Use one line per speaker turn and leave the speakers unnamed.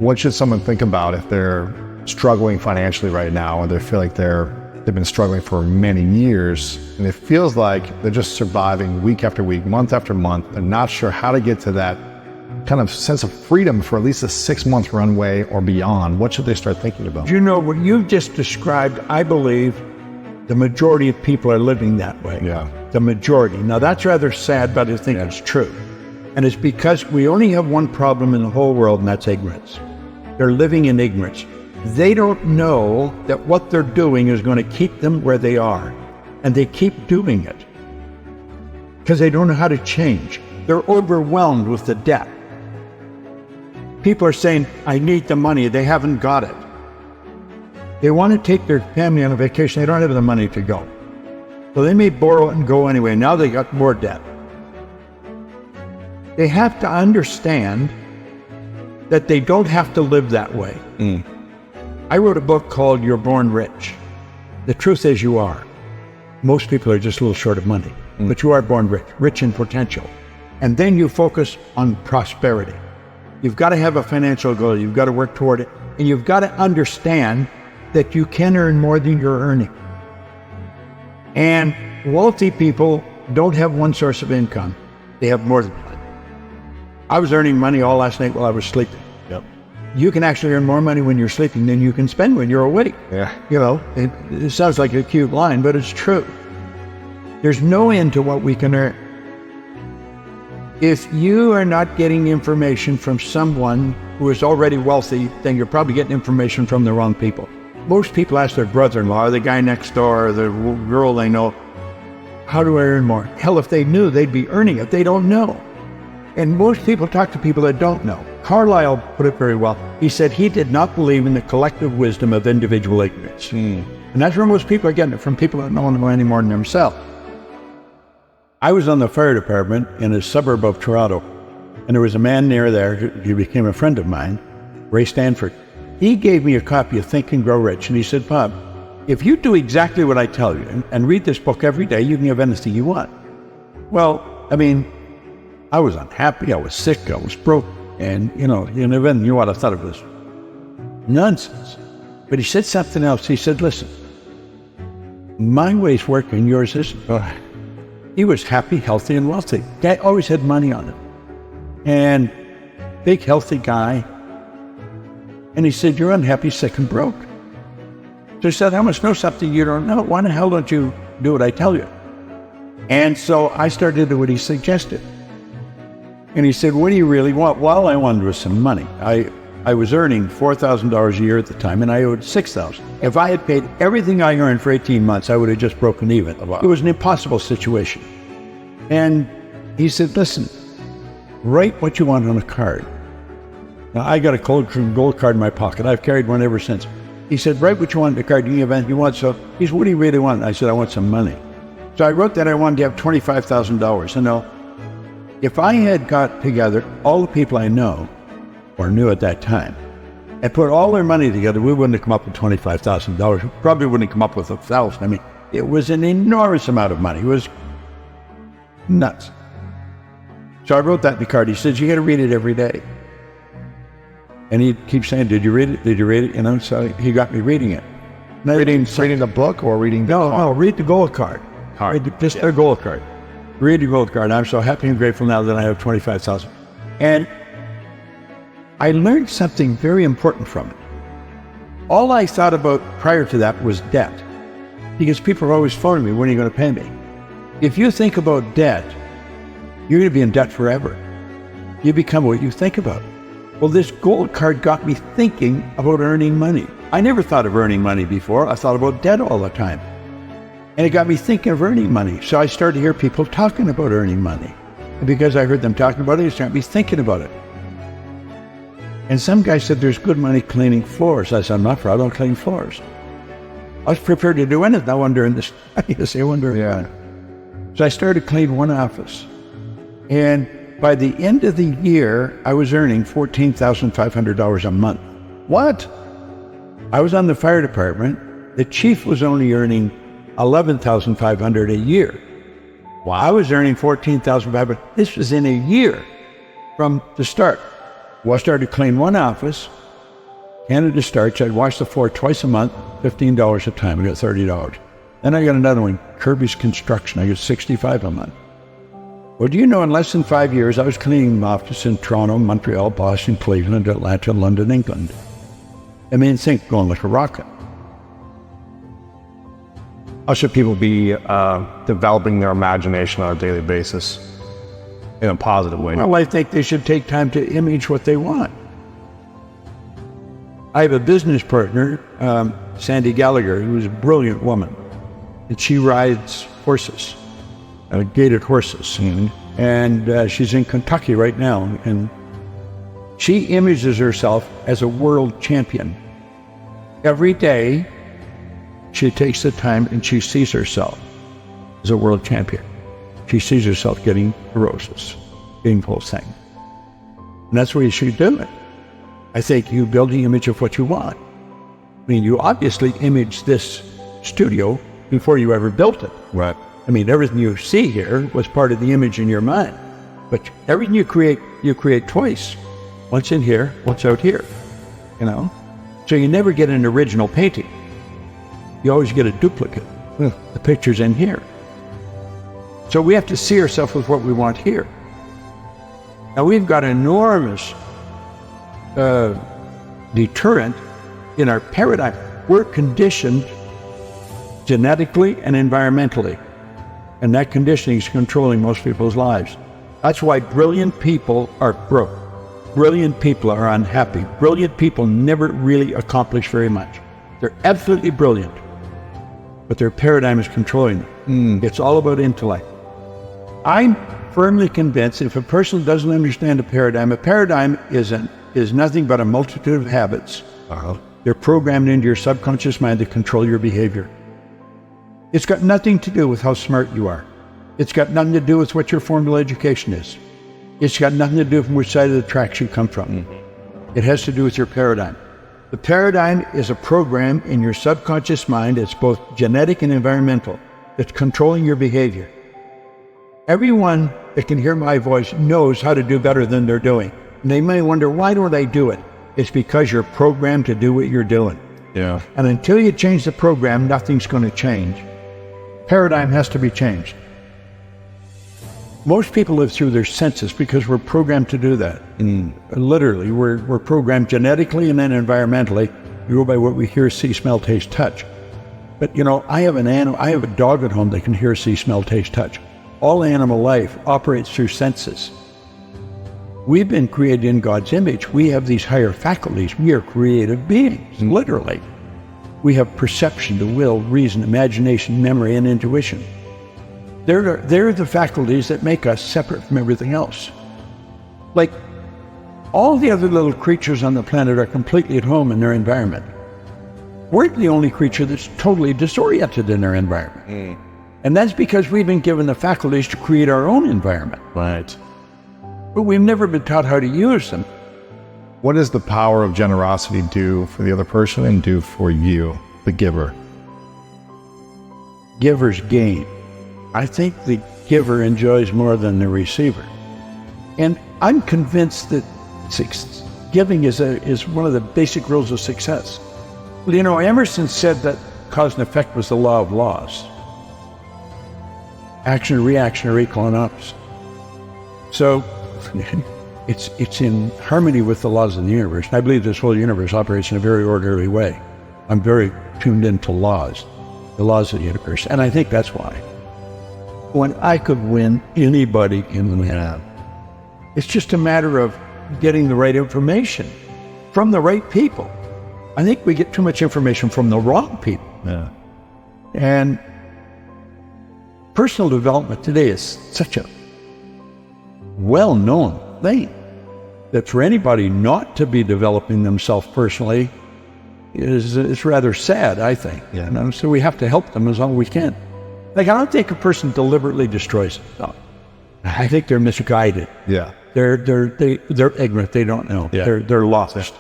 What should someone think about if they're struggling financially right now, or they feel like they've been struggling for many years, and it feels like they're just surviving week after week, month after month, and not sure how to get to that kind of sense of freedom for at least a 6-month runway or beyond? What should they start thinking about?
You know, what you've just described, I believe the majority of people are living that way.
Yeah.
The majority. Now, that's rather sad, but I think it's true. And it's because we only have one problem in the whole world, and that's ignorance. They're living in ignorance. They don't know that what they're doing is going to keep them where they are. And they keep doing it because they don't know how to change. They're overwhelmed with the debt. People are saying, I need the money. They haven't got it. They want to take their family on a vacation. They don't have the money to go. So they may borrow it and go anyway. Now they got more debt. They have to understand that they don't have to live that way. I wrote a book called You're Born Rich. The truth is you are. Most people are just a little short of money, but you are born rich, rich in potential. And then you focus on prosperity. You've got to have a financial goal. You've got to work toward it. And you've got to understand that you can earn more than you're earning. And wealthy people don't have one source of income. They have more than one. I was earning money all last night while I was sleeping.
Yep.
You can actually earn more money when you're sleeping than you can spend when you're awake.
Yeah.
You know, it sounds like a cute line, but it's true. There's no end to what we can earn. If you are not getting information from someone who is already wealthy, then you're probably getting information from the wrong people. Most people ask their brother-in-law, or the guy next door, or the girl they know, how do I earn more? Hell, if they knew, they'd be earning it. They don't know. And most people talk to people that don't know. Carlyle put it very well. He said he did not believe in the collective wisdom of individual ignorance. And that's where most people are getting it, from people that don't know any more than themselves. I was on the fire department in a suburb of Toronto, and there was a man near there who became a friend of mine, Ray Stanford. He gave me a copy of Think and Grow Rich, and he said, Bob, if you do exactly what I tell you and read this book every day, you can have anything you want. Well, I mean, I was unhappy, I was sick, I was broke, and you know what, I thought it was nonsense. But he said something else. He said, listen, my way's working, yours isn't. He was happy, healthy, and wealthy. Guy always had money on him. And big, healthy guy. And he said, you're unhappy, sick, and broke. So he said, I must know something you don't know. Why the hell don't you do what I tell you? And so I started to do what he suggested. And he said, what do you really want? Well, I wanted was some money. I was earning $4,000 a year at the time, and I owed $6,000. If I had paid everything I earned for 18 months, I would have just broken even. It was an impossible situation. And he said, listen, write what you want on a card. Now, I got a gold card in my pocket. I've carried one ever since. He said, write what you want on the card. You can have anything you want. So he said, what do you really want? I said, I want some money. So I wrote that I wanted to have $25,000. And now, if I had got together all the people I know or knew at that time and put all their money together, we wouldn't have come up with $25,000. We probably wouldn't have come up with $1,000. I mean, it was an enormous amount of money. It was nuts. So I wrote that in the card. He says, you got to read it every day. And he'd keep saying, did you read it? Did you read it? You know, so he got me reading it.
Reading the book or reading the
No, read the gold card. Just their gold card. Read the gold card. I'm so happy and grateful now that I have $25,000. And I learned something very important from it. All I thought about prior to that was debt. Because people are always phoning me, when are you going to pay me? If you think about debt, you're going to be in debt forever. You become what you think about. Well, this gold card got me thinking about earning money. I never thought of earning money before. I thought about debt all the time. And it got me thinking of earning money. So I started to hear people talking about earning money. And because I heard them talking about it, it started me thinking about it. And some guy said, there's good money cleaning floors. I said, I'm not proud, I don't clean floors. I was prepared to do anything. I wonder in this, I wonder.
Yeah.
So I started to clean one office. And by the end of the year, I was earning $14,500 a month.
What?
I was on the fire department. The chief was only earning $11,500 a year.
Wow.
I was earning $14,500. This was in a year from the start. Well, I started to clean one office, Canada Starch. I'd wash the floor twice a month, $15 a time. I got $30. Then I got another one, Kirby's Construction. I got $65 a month. Well, do you know, in less than 5 years, I was cleaning an office in Toronto, Montreal, Boston, Cleveland, Atlanta, London, England. I mean, think going like a rocket.
How should people be developing their imagination on a daily basis in a positive way?
Well, I think they should take time to image what they want. I have a business partner, Sandy Gallagher, who's a brilliant woman. And she rides horses, gated horses. And she's in Kentucky right now. And she images herself as a world champion. Every day, she takes the time and she sees herself as a world champion. She sees herself getting roses, getting the whole thing. And that's where you should do it. I think you build the image of what you want. I mean, you obviously imaged this studio before you ever built it.
Right.
I mean, everything you see here was part of the image in your mind. But everything you create twice. Once in here, once out here, you know? So you never get an original painting. You always get a duplicate. The picture's in here. So we have to see ourselves with what we want here. Now we've got enormous deterrent in our paradigm. We're conditioned genetically and environmentally. And that conditioning is controlling most people's lives. That's why brilliant people are broke. Brilliant people are unhappy. Brilliant people never really accomplish very much. They're absolutely brilliant, but their paradigm is controlling them. It's all about intellect. I'm firmly convinced if a person doesn't understand a paradigm is nothing but a multitude of habits. They're programmed into your subconscious mind to control your behavior. It's got nothing to do with how smart you are. It's got nothing to do with what your formal education is. It's got nothing to do from which side of the tracks you come from. It has to do with your paradigm. The paradigm is a program in your subconscious mind. It's both genetic and environmental. It's controlling your behavior. Everyone that can hear my voice knows how to do better than they're doing. And they may wonder, why don't I do it? It's because you're programmed to do what you're doing.
Yeah.
And until you change the program, nothing's going to change. Paradigm has to be changed. Most people live through their senses because we're programmed to do that. Literally, we're programmed genetically and then environmentally. We go by what we hear, see, smell, taste, touch. But you know, I have a dog at home that can hear, see, smell, taste, touch. All animal life operates through senses. We've been created in God's image. We have these higher faculties. We are creative beings, literally. We have perception, the will, reason, imagination, memory, and intuition. They're the faculties that make us separate from everything else. Like, all the other little creatures on the planet are completely at home in their environment. We're the only creature that's totally disoriented in their environment. And that's because we've been given the faculties to create our own environment.
Right.
But we've never been taught how to use them.
What does the power of generosity do for the other person and do for you, the giver?
Givers gain. I think the giver enjoys more than the receiver. And I'm convinced that giving is one of the basic rules of success. Well, you know, Emerson said that cause and effect was the law of laws. Action and reaction are equal and opposite. So it's in harmony with the laws of the universe. And I believe this whole universe operates in a very orderly way. I'm very tuned into laws, the laws of the universe. And I think that's why. When I could win anybody in the hand, it's just a matter of getting the right information from the right people. I think we get too much information from the wrong people.
Yeah.
And personal development today is such a well-known thing that for anybody not to be developing themselves personally is rather sad, I think.
Yeah.
You know? So we have to help them as long as we can. Like, I don't think a person deliberately destroys themselves. I think they're misguided.
Yeah.
They're ignorant. They don't know.
Yeah.
They're lost.